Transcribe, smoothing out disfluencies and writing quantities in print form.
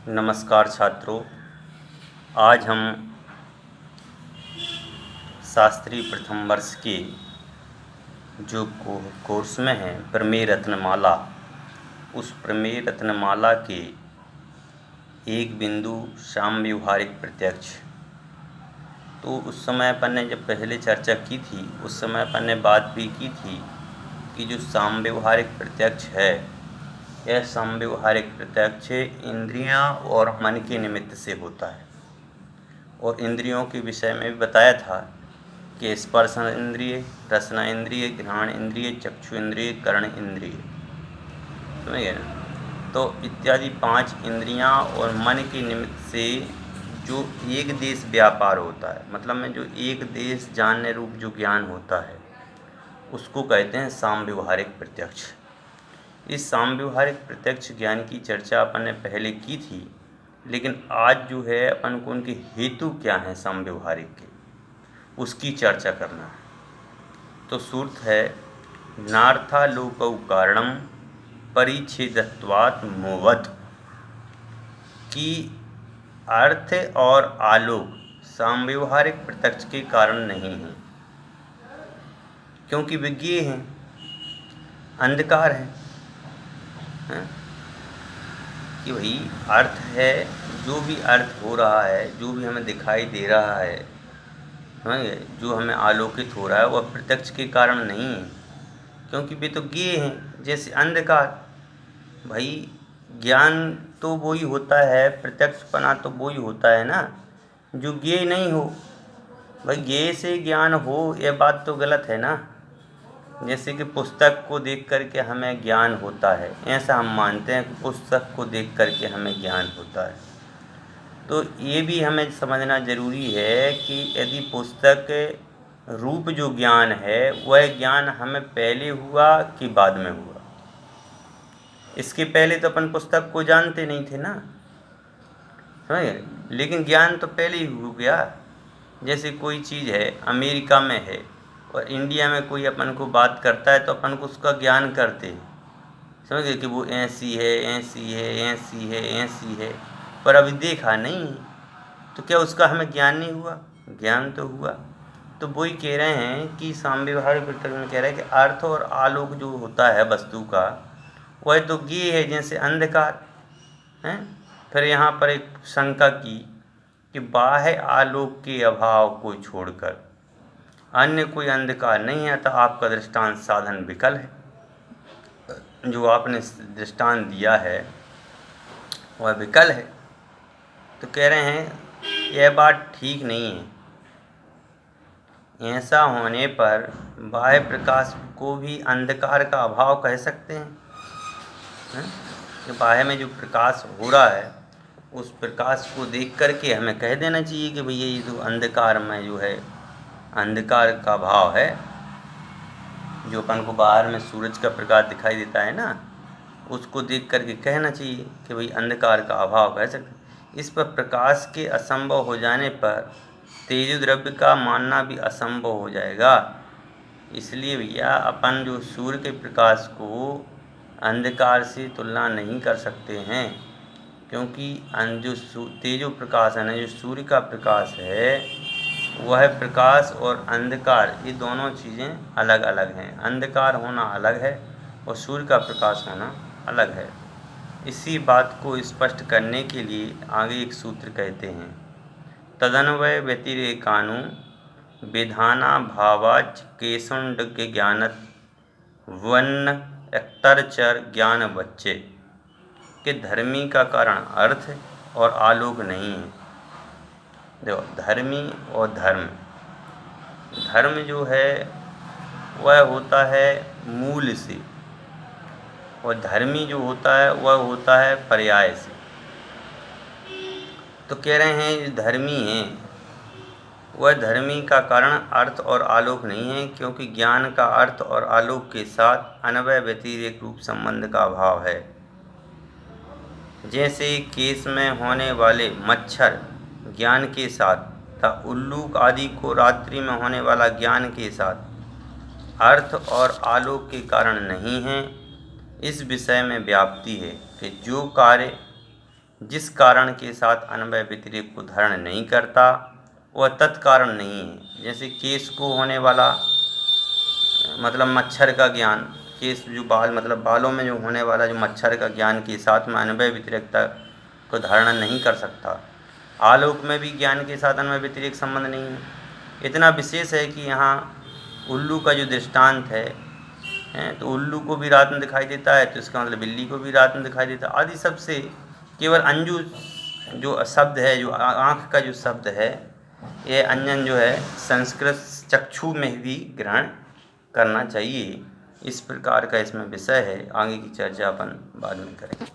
नमस्कार छात्रों, आज हम शास्त्री प्रथम वर्ष के जो कोर्स में हैं प्रमेय रत्नमाला, उस प्रमेय रत्नमाला के एक बिंदु सामव्यवहारिक प्रत्यक्ष। तो उस समय अपन ने जब पहले चर्चा की थी, उस समय अपन ने बात भी की थी कि जो सामव्यवहारिक प्रत्यक्ष है, यह सामव्यवहारिक प्रत्यक्ष इंद्रियां और मन के निमित्त से होता है। और इंद्रियों के विषय में भी बताया था कि स्पर्श इंद्रिय, रसना इंद्रिय, घ्राण इंद्रिय, चक्षु इंद्रिय, कर्ण इंद्रिय, समझ गए ना। तो इत्यादि 5 इंद्रियां और मन के निमित्त से जो एक देश व्यापार होता है, मतलब में जो एक देश जानने रूप जो ज्ञान होता है, उसको कहते हैं सामव्यवहारिक प्रत्यक्ष। इस सामव्यवहारिक प्रत्यक्ष ज्ञान की चर्चा अपन ने पहले की थी, लेकिन आज जो है अपन को उनके हेतु क्या हैं सामव्यवहारिक के, उसकी चर्चा करना है। तो सूत्र है नार्थालोकौ कारणम परिच्छेदत्वात् मोवत्, कि अर्थ और आलोक सामव्यवहारिक प्रत्यक्ष के कारण नहीं हैं, क्योंकि विज्ञेय हैं, अंधकार है। कि भाई अर्थ है, जो भी अर्थ हो रहा है, जो भी हमें दिखाई दे रहा है, जो हमें आलोकित हो रहा है, वह प्रत्यक्ष के कारण नहीं है, क्योंकि वे तो ज्ञेय हैं। जैसे अंधकार, भाई ज्ञान तो वही होता है, प्रत्यक्षपना तो वही होता है ना जो ज्ञेय नहीं हो। भाई ज्ञेय से ज्ञान हो, यह बात तो गलत है ना। जैसे कि पुस्तक को देख करके हमें ज्ञान होता है, ऐसा हम मानते हैं कि पुस्तक को देख करके हमें ज्ञान होता है। तो ये भी हमें समझना ज़रूरी है कि यदि पुस्तक रूप जो ज्ञान है, वह ज्ञान हमें पहले हुआ कि बाद में हुआ। इसके पहले तो अपन पुस्तक को जानते नहीं थे ना, समझे, लेकिन ज्ञान तो पहले ही हो गया। जैसे कोई चीज़ है अमेरिका में है और इंडिया में कोई अपन को बात करता है, तो अपन को उसका ज्ञान करते हैं, समझ गए, कि वो ऐसी है, ऐसी है, ऐसी है, ऐसी है, पर अभी देखा नहीं है, तो क्या उसका हमें ज्ञान नहीं हुआ? ज्ञान तो हुआ। तो वही कह रहे हैं कि सामव्यवहारिक प्रत्यक्ष में कह रहे हैं कि अर्थ और आलोक जो होता है वस्तु का, वह तो ज्ञेय है, जैसे अंधकार है। फिर यहाँ पर एक शंका की कि बाह्य आलोक के अभाव को छोड़कर अन्य कोई अंधकार नहीं है, तो आपका दृष्टांत साधन विकल है। जो आपने दृष्टांत दिया है वह विकल है। तो कह रहे हैं यह बात ठीक नहीं है। ऐसा होने पर बाह्य प्रकाश को भी अंधकार का अभाव कह सकते हैं, कि बाह्य में जो प्रकाश हो रहा है, उस प्रकाश को देख करके हमें कह देना चाहिए कि भैया ये जो अंधकार में जो है, अंधकार का भाव है। जो अपन को बाहर में सूरज का प्रकाश दिखाई देता है ना, उसको देख करके कहना चाहिए कि भाई अंधकार का अभाव कह सकते। इस पर प्रकाश के असंभव हो जाने पर तेज द्रव्य का मानना भी असंभव हो जाएगा। इसलिए भैया अपन जो सूर्य के प्रकाश को अंधकार से तुलना नहीं कर सकते हैं, क्योंकि जो तेजो प्रकाश है ना, जो सूर्य का प्रकाश है, वह प्रकाश और अंधकार ये दोनों चीज़ें अलग अलग हैं। अंधकार होना अलग है और सूर्य का प्रकाश होना अलग है। इसी बात को स्पष्ट करने के लिए आगे एक सूत्र कहते हैं, तदन्वय व्यतिरेकानु विधाना भावाच केशुंड के ज्ञानत वन्न अक्तरचर ज्ञान बच्चे, कि धर्मी का कारण अर्थ और आलोक नहीं है। देखो, धर्मी और धर्म जो है वह होता है मूल से, और धर्मी जो होता है वह होता है पर्याय से। तो कह रहे हैं जो धर्मी हैं, वह धर्मी का कारण अर्थ और आलोक नहीं है, क्योंकि ज्ञान का अर्थ और आलोक के साथ अन्वय व्यतिरेक रूप संबंध का अभाव है। जैसे केस में होने वाले मच्छर ज्ञान के साथ तथा उल्लूक आदि को रात्रि में होने वाला ज्ञान के साथ अर्थ और आलोक के कारण नहीं है। इस विषय में व्याप्ति है कि जो कार्य जिस कारण के साथ अन्वय व्यतिरेक को धारण नहीं करता वह तत्कारण नहीं है। जैसे केश को होने वाला मतलब मच्छर का ज्ञान, केश जो बाल मतलब बालों में जो होने वाला जो मच्छर का ज्ञान के साथ में अन्वय व्यतिरेकता को धारणा नहीं कर सकता, आलोक में भी ज्ञान के साथ अन्वय व्यतिरेक संबंध नहीं है। इतना विशेष है कि यहाँ उल्लू का जो दृष्टांत है तो उल्लू को भी रात में दिखाई देता है, तो इसका मतलब बिल्ली को भी रात में दिखाई देता है आदि। सबसे केवल अंजू जो शब्द है, जो आँख का जो शब्द है, यह अंजन जो है संस्कृत चक्षु में भी ग्रहण करना चाहिए। इस प्रकार का इसमें विषय है, आगे की चर्चा अपन बाद में करेंगे।